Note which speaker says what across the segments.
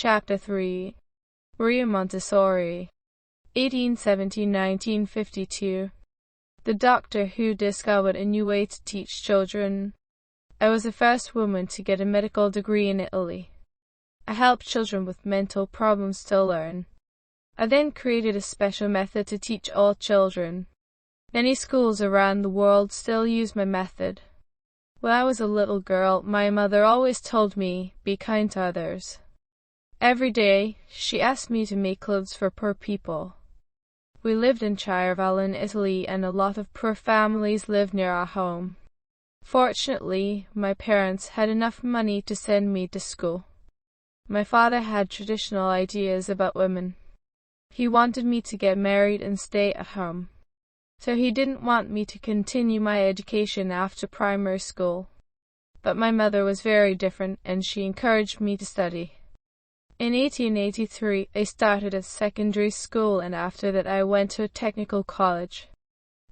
Speaker 1: Chapter 3. Maria Montessori, 1817–1952. The doctor who discovered a new way to teach children. I was the first woman to get a medical degree in Italy. I helped children with mental problems to learn. I then created a special method to teach all children. Many schools around the world still use my method. When I was a little girl, my mother always told me, "Be kind to others." Every day, she asked me to make clothes for poor people. We lived in Chiarval in Italy, and a lot of poor families lived near our home. Fortunately, my parents had enough money to send me to school. My father had traditional ideas about women. He wanted me to get married and stay at home. So he didn't want me to continue my education after primary school. But my mother was very different, and she encouraged me to study. In 1883, I started at secondary school, and after that I went to a technical college.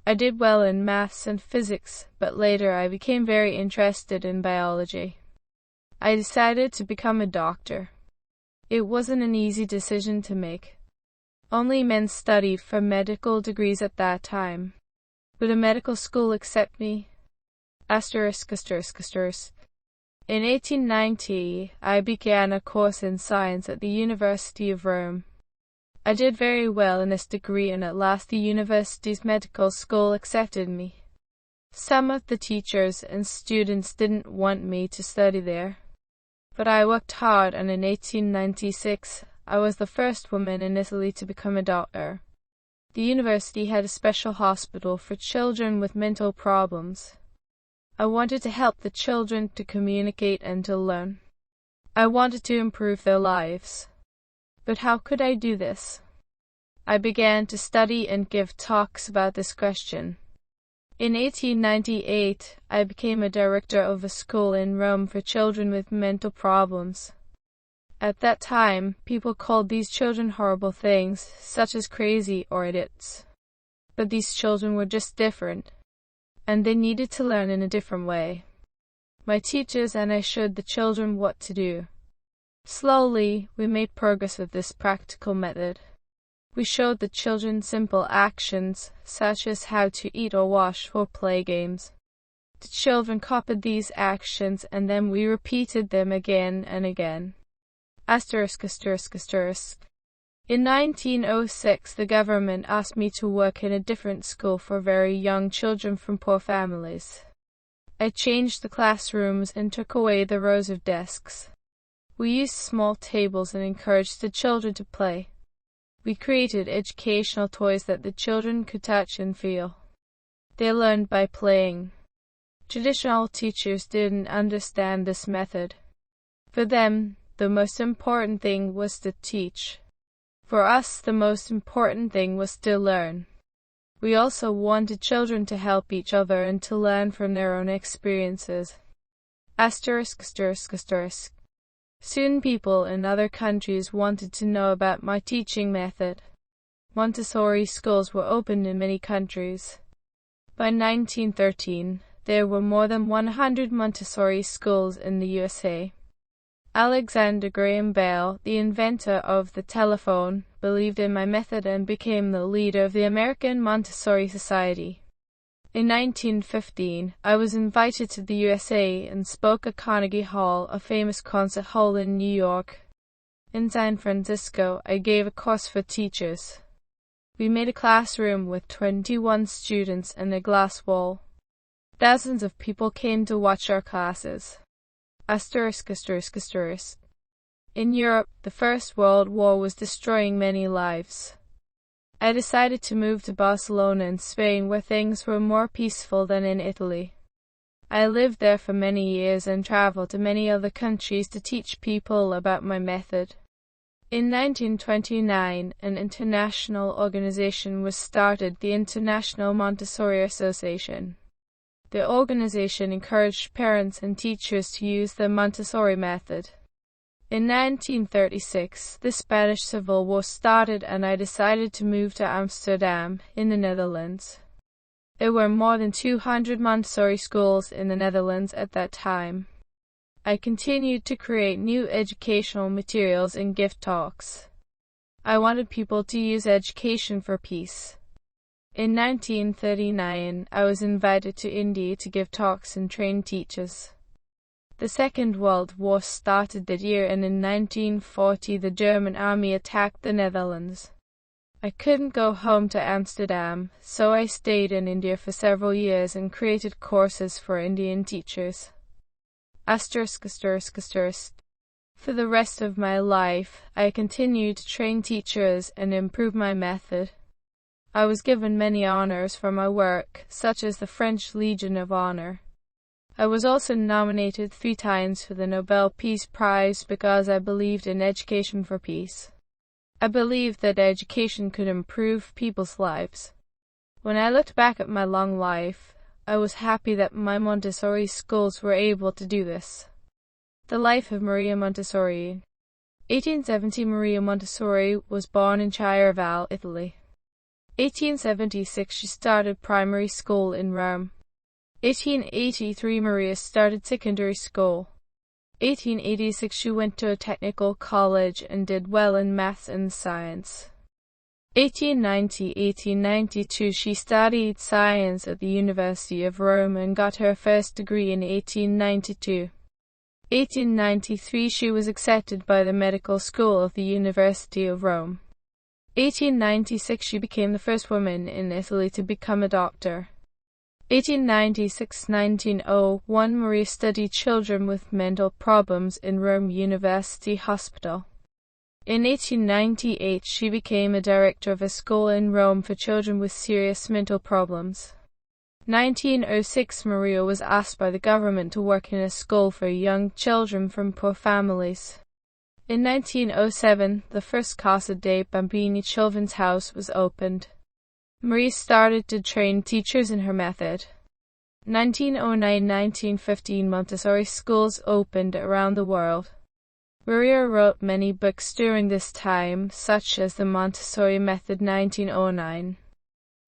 Speaker 1: I did well in maths and physics, but later I became very interested in biology. I decided to become a doctor. It wasn't an easy decision to make. Only men studied for medical degrees at that time. Would a medical school accept me? In 1890, I began a course in science at the University of Rome. I did very well in this degree, and at last the university's medical school accepted me. Some of the teachers and students didn't want me to study there. But I worked hard, and in 1896, I was the first woman in Italy to become a doctor. The university had a special hospital for children with mental problems. I wanted to help the children to communicate and to learn. I wanted to improve their lives. But how could I do this? I began to study and give talks about this question. In 1898, I became a director of a school in Rome for children with mental problems. At that time, people called these children horrible things, such as crazy or idiots. But these children were just different, and they needed to learn in a different way. My teachers and I showed the children what to do. Slowly, we made progress with this practical method. We showed the children simple actions, such as how to eat or wash for play games. The children copied these actions, and then we repeated them again and again. In 1906, the government asked me to work in a different school for very young children from poor families. I changed the classrooms and took away the rows of desks. We used small tables and encouraged the children to play. We created educational toys that the children could touch and feel. They learned by playing. Traditional teachers didn't understand this method. For them, the most important thing was to teach. For us, the most important thing was to learn. We also wanted children to help each other and to learn from their own experiences. Soon people in other countries wanted to know about my teaching method. Montessori schools were opened in many countries. By 1913, there were more than 100 Montessori schools in the USA. Alexander Graham Bell, the inventor of the telephone, believed in my method and became the leader of the American Montessori Society. In 1915, I was invited to the USA and spoke at Carnegie Hall, a famous concert hall in New York. In San Francisco, I gave a course for teachers. We made a classroom with 21 students and a glass wall. Thousands of people came to watch our classes. In Europe, the First World War was destroying many lives. I decided to move to Barcelona in Spain, where things were more peaceful than in Italy. I lived there for many years and traveled to many other countries to teach people about my method. In 1929, an international organization was started, the International Montessori Association. The organization encouraged parents and teachers to use the Montessori method. In 1936, the Spanish Civil War started, and I decided to move to Amsterdam, in the Netherlands. There were more than 200 Montessori schools in the Netherlands at that time. I continued to create new educational materials and give talks. I wanted people to use education for peace. In 1939, I was invited to India to give talks and train teachers. The Second World War started that year, and in 1940 the German army attacked the Netherlands. I couldn't go home to Amsterdam, so I stayed in India for several years and created courses for Indian teachers. For the rest of my life, I continued to train teachers and improve my method. I was given many honors for my work, such as the French Legion of Honor. I was also nominated 3 times for the Nobel Peace Prize because I believed in education for peace. I believed that education could improve people's lives. When I looked back at my long life, I was happy that my Montessori schools were able to do this. The life of Maria Montessori. 1870, Maria Montessori was born in Chiarval, Italy. 1876, she started primary school in Rome. 1883, Maria started secondary school. 1886, she went to a technical college and did well in maths and science. 1892, she studied science at the University of Rome and got her first degree in 1892. 1893, she was accepted by the medical school of the University of Rome. 1896, she became the first woman in Italy to become a doctor. 1896–1901, Maria studied children with mental problems in Rome University Hospital. In 1898, she became a director of a school in Rome for children with serious mental problems. 1906, Maria was asked by the government to work in a school for young children from poor families. In 1907, the first Casa dei Bambini children's house was opened. Maria started to train teachers in her method. 1909–1915, Montessori schools opened around the world. Maria wrote many books during this time, such as the Montessori Method 1909.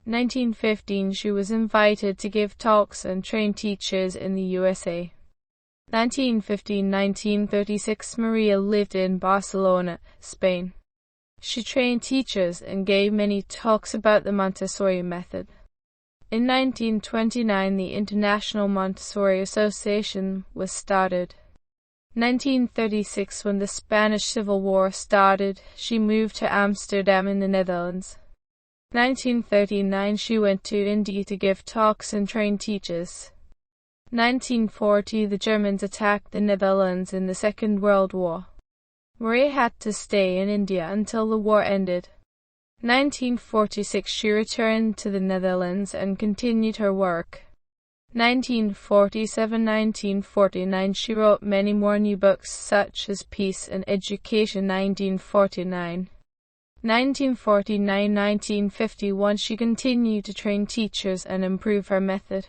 Speaker 1: 1915, she was invited to give talks and train teachers in the USA. 1915–1936, Maria lived in Barcelona, Spain. She trained teachers and gave many talks about the Montessori method. In 1929, the International Montessori Association was started. 1936, when the Spanish Civil War started, she moved to Amsterdam in the Netherlands. 1939, she went to India to give talks and train teachers. 1940, the Germans attacked the Netherlands in the Second World War. Maria had to stay in India until the war ended. 1946, she returned to the Netherlands and continued her work. 1947–1949, she wrote many more new books such as Peace and Education 1949. 1949–1951, she continued to train teachers and improve her method.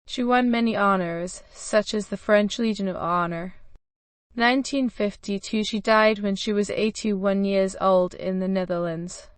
Speaker 1: She won many honors, such as the French Legion of Honor. 1952, she died when she was 81 years old in the Netherlands.